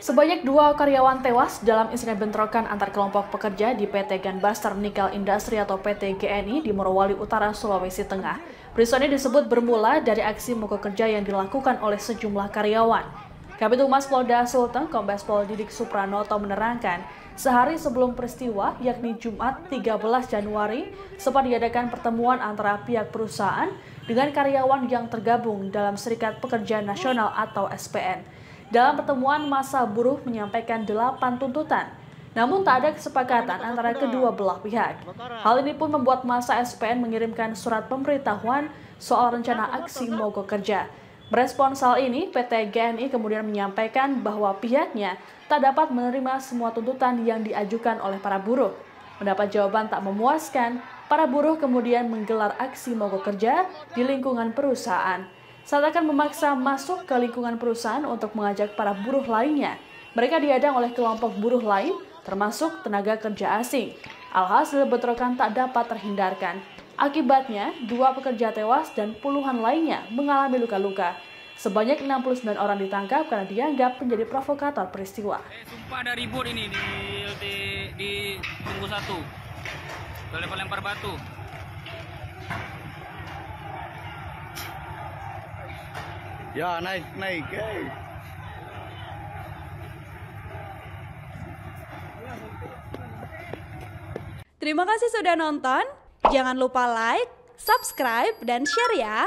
Sebanyak 2 karyawan tewas dalam insiden bentrokan antar kelompok pekerja di PT Gunbuster Nickel Industry atau PT GNI di Morowali Utara, Sulawesi Tengah. Peristiwa ini disebut bermula dari aksi mogok kerja yang dilakukan oleh sejumlah karyawan. Kabid Humas Polda Sulteng, Kombes Pol Didik Supranoto menerangkan, sehari sebelum peristiwa, yakni Jumat 13 Januari, sempat diadakan pertemuan antara pihak perusahaan dengan karyawan yang tergabung dalam Serikat Pekerja Nasional atau SPN. Dalam pertemuan, massa buruh menyampaikan 8 tuntutan, namun tak ada kesepakatan antara kedua belah pihak. Hal ini pun membuat massa SPN mengirimkan surat pemberitahuan soal rencana aksi mogok kerja. Merespons hal ini, PT GNI kemudian menyampaikan bahwa pihaknya tak dapat menerima semua tuntutan yang diajukan oleh para buruh. Mendapat jawaban tak memuaskan, para buruh kemudian menggelar aksi mogok kerja di lingkungan perusahaan. Saat akan memaksa masuk ke lingkungan perusahaan untuk mengajak para buruh lainnya, mereka dihadang oleh kelompok buruh lain, termasuk tenaga kerja asing. Alhasil bentrokan tak dapat terhindarkan. Akibatnya, 2 pekerja tewas dan puluhan lainnya mengalami luka-luka. Sebanyak 69 orang ditangkap karena dianggap menjadi provokator peristiwa. Sumpah ada ribut ini di Tunggu 1. Lempar batu. Ya, naik. Terima kasih sudah nonton. Jangan lupa like, subscribe, dan share ya.